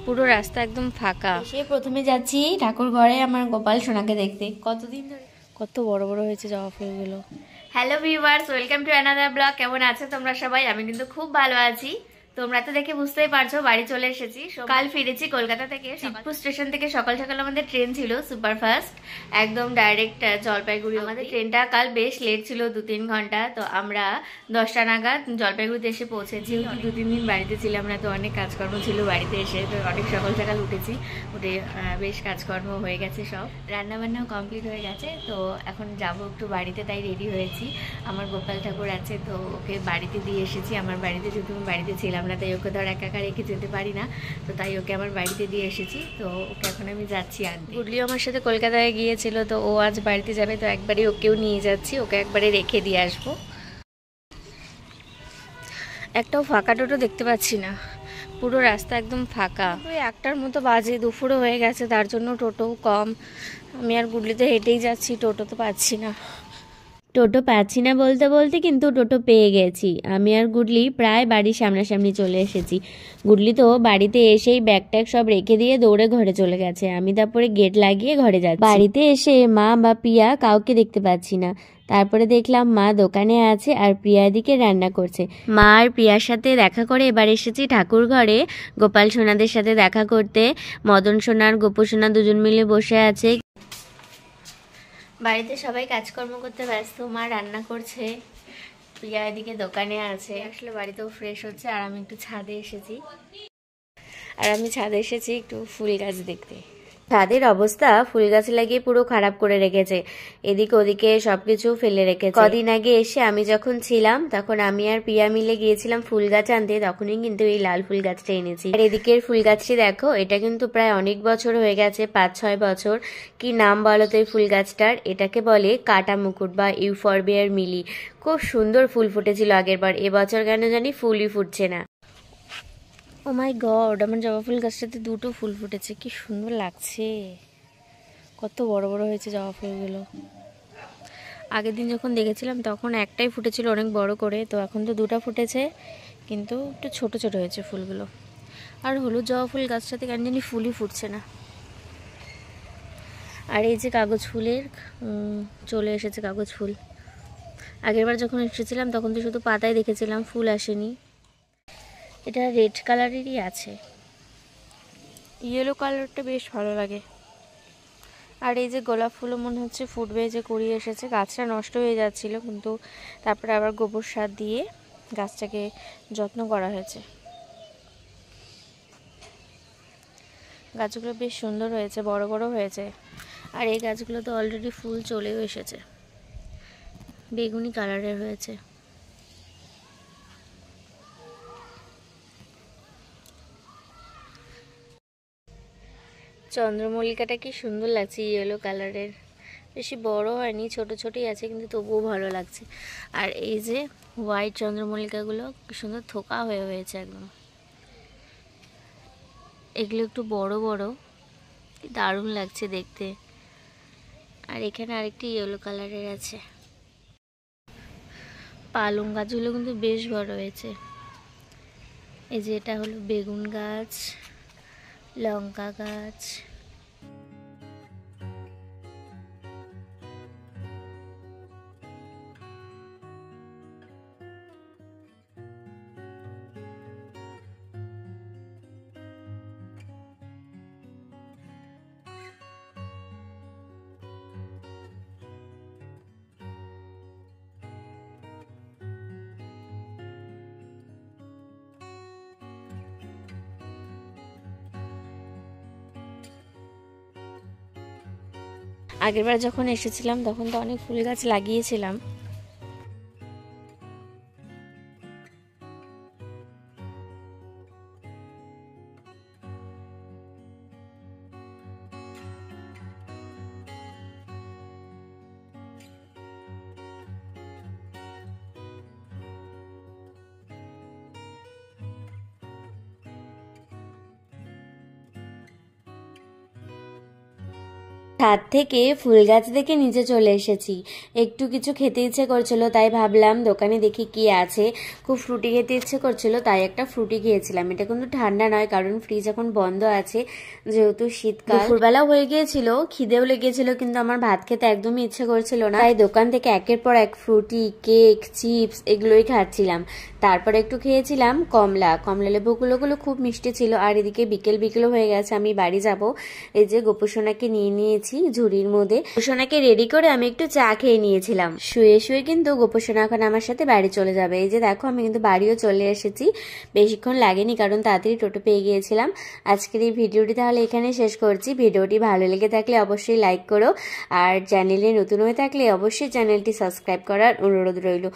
পুরো রাস্তা একদম ফাঁকা। সে প্রথমে যাচ্ছি ঠাকুর ঘরে আমার গোপাল সোনাকে দেখতে। কতদিন ধরে কত বড় বড় হয়েছে জবা ফুলগুলো। Hello viewers, welcome to another blog. কেমন আছো তোমরা সবাই? আমি কিন্তু খুব ভালো আছি। তোমরা তো দেখে বুঝতেই পারছো বাড়ি চলে এসেছি। কাল ফিরেছি কলকাতা থেকে। শিবপুর স্টেশন থেকে সকাল সকাল আমাদের ট্রেন ছিল সুপারফাস্ট, একদম ডাইরেক্ট জলপাইগুড়ি। আমাদের ট্রেনটা কাল বেশ লেট ছিল, 2-3 ঘন্টা। তো আমরা 10টা নাগাদ জলপাইগুড়িতে এসে পৌঁছেছি। যেহেতু 2-3 দিন বাড়িতে ছিলাম না, তো অনেক কাজকর্ম ছিল বাড়িতে এসে। তো অনেক সকাল সকাল উঠেছি, উঠে বেশ কাজকর্ম হয়ে গেছে, সব রান্নাবান্নাও কমপ্লিট হয়ে গেছে। তো এখন যাবো একটু বাড়িতে, তাই রেডি হয়েছি। আমার গোপাল ঠাকুর আছে, তো ওকে বাড়িতে দিয়ে এসেছি। আমার বাড়িতে, যেহেতু আমি বাড়িতে ছিলাম না, তাই ওকে ধর একা একা রেখে যেতে পারি না, তো তাই ওকে আমার বাড়িতে দিয়ে এসেছি। তো ওকে এখন আমি যাচ্ছি আনতে। গুডলিও আমার সাথে কলকাতায় গিয়েছিল, তো ও আজ বাড়িতে যাবে, তো একবারে ওকেও নিয়ে যাচ্ছি, ওকে একবারে রেখে দিয়ে আসবো। একটাও ফাঁকা টোটো দেখতে পাচ্ছি না, পুরো রাস্তা একদম ফাঁকা। ওই 1টার মতো বাজে, দুপুরও হয়ে গেছে, তার জন্য টোটোও কম। আমি আর গুডলিতে হেঁটেই যাচ্ছি, টোটো তো পাচ্ছি না। টোটো পাচ্ছি না বলতে বলতে কিন্তু টোটো পেয়ে গেছি। আমি আর গুডলি প্রায় বাড়ির সামনাসামনি চলে এসেছি। গুডলি তো বাড়িতে এসেই ব্যাগ ট্যাগ সব রেখে দিয়ে দৌড়ে ঘরে চলে গেছে। আমি তারপরে গেট লাগিয়ে ঘরে যাচ্ছি। বাড়িতে এসে মা বা প্রিয়া কাউকে দেখতে পাচ্ছি না। তারপরে দেখলাম মা দোকানে আছে আর প্রিয়া এদিকে রান্না করছে। মা আর প্রিয়ার সাথে দেখা করে এবার এসেছি ঠাকুর ঘরে গোপাল সোনাদের সাথে দেখা করতে। মদন সোনা আর গোপু সোনা দুজন মিলে বসে আছে। বাড়িতে সবাই কাজকর্ম করতে ব্যস্ত, মা রান্না করছে, প্রিয়া এদিকে দোকানে আছে। আসলে বাড়িতেও ফ্রেশ হচ্ছে, আর আমি একটু ছাদে এসেছি। একটু ফুল গাছ দেখতে। ছাদের অবস্থা ফুল গাছ লাগিয়ে পুরো খারাপ করে রেখেছে, এদিকে ওদিকে সবকিছু ফেলে রেখেছে। কদিন আগে এসে আমি যখন ছিলাম, তখন আমি আর প্রিয়া মিলে গিয়েছিলাম ফুল গাছ আনতে, তখনই কিন্তু এই লাল ফুল গাছটা এনেছি। আর এদিকের ফুল গাছটি দেখো, এটা কিন্তু প্রায় অনেক বছর হয়ে গেছে, 5-6 বছর। কি নাম বলো তো এই ফুল গাছটার? এটাকে বলে কাটা মুকুট বা ইউফরবিয়ার মিলি। খুব সুন্দর ফুল ফুটেছিল আগের বার, এবছর কেন জানি ফুলই ফুটছে না। ও মাই গড, আমার জবা ফুল গাছটাতে 2টো ফুল ফুটেছে, কি সুন্দর লাগছে। কত বড় বড় হয়েছে জবা ফুলগুলো। আগের দিন যখন দেখেছিলাম তখন একটাই ফুটেছিল অনেক বড় করে, তো এখন তো 2টা ফুটেছে, কিন্তু একটু ছোট ছোট হয়েছে ফুলগুলো। আর হলুদ জবা ফুল গাছটাতে কেন জানি ফুলই ফুটছে না। আর এই যে কাগজ ফুলের চলে এসেছে কাগজ ফুল। আগেরবার যখন এসেছিলাম তখন তো শুধু পাতায় দেখেছিলাম, ফুল আসেনি। এটা রেড কালারেরই আছে, ইয়েলো কালারটা বেশ ভালো লাগে। আর এই যে গোলাপ ফুলও মনে হচ্ছে ফুটবে, যে কুড়িয়ে এসেছে। গাছটা নষ্ট হয়ে যাচ্ছিল, কিন্তু তারপরে আবার গোবর সার দিয়ে গাছটাকে যত্ন করা হয়েছে। গাছগুলো বেশ সুন্দর হয়েছে, বড় বড় হয়েছে। আর এই গাছগুলো তো অলরেডি ফুল চলেও এসেছে, বেগুনি কালারের হয়েছে। চন্দ্রমল্লিকাটা কি সুন্দর লাগছে, ইয়েলো কালারের, বেশি বড় হয়নি, ছোট ছোটই আছে, কিন্তু তবুও ভালো লাগছে। আর এই যে হোয়াইট চন্দ্রমল্লিকাগুলো কি সুন্দর থোকা হয়ে হয়েছে একদম, এগুলো একটু বড় বড়, কি দারুণ লাগছে দেখতে। আর এখানে আরেকটি ইয়েলো কালারের আছে। পালং গাছগুলো কিন্তু বেশ বড় হয়েছে। এই যে এটা হলো বেগুন গাছ, লঙ্কা গাছ। আগেরবার যখন এসেছিলাম তখন তো অনেক ফুল গাছ লাগিয়েছিলাম। ছাদ থেকে ফুল গাছ দেখে নিচে চলে এসেছি। একটু কিছু খেতে ইচ্ছে করছিল, তাই ভাবলাম দোকানে দেখি কি আছে। খুব ফ্রুটি খেতে ইচ্ছে করছিল, তাই একটা ফ্রুটি খেয়েছিলাম। এটা কিন্তু ঠান্ডা নয়, কারণ ফ্রিজ এখন বন্ধ আছে, যেহেতু শীতকাল। দুপুরবেলা হয়ে গিয়েছিল, খিদেও লেগেছিল, কিন্তু আমার ভাত খেতে একদমই ইচ্ছে করছিল না, তাই দোকান থেকে একের পর এক ফ্রুটি, কেক, চিপস এগুলোই খাচ্ছিলাম। তারপরে একটু খেয়েছিলাম কমলা লেবুগুলো খুব মিষ্টি ছিল। আর এদিকে বিকেলও হয়ে গেছে, আমি বাড়ি যাব। এই যে গোপুসোনাকে নিয়ে নিয়েছি ঝুড়ির মধ্যে। গোপুসোনাকে রেডি করে আমি একটু চা খেয়ে নিয়েছিলাম। শুয়ে কিন্তু গোপুসোনা এখন আমার সাথে বাড়ি চলে যাবে। এই যে দেখো, আমি কিন্তু বাড়িও চলে এসেছি, বেশিক্ষণ লাগেনি, কারণ তাড়াতাড়ি টোটো পেয়ে গিয়েছিলাম। আজকের এই ভিডিওটি তাহলে এখানে শেষ করছি। ভিডিওটি ভালো লেগে থাকলে অবশ্যই লাইক করো, আর চ্যানেলে নতুন হয়ে থাকলে অবশ্যই চ্যানেলটি সাবস্ক্রাইব করার অনুরোধ রইল।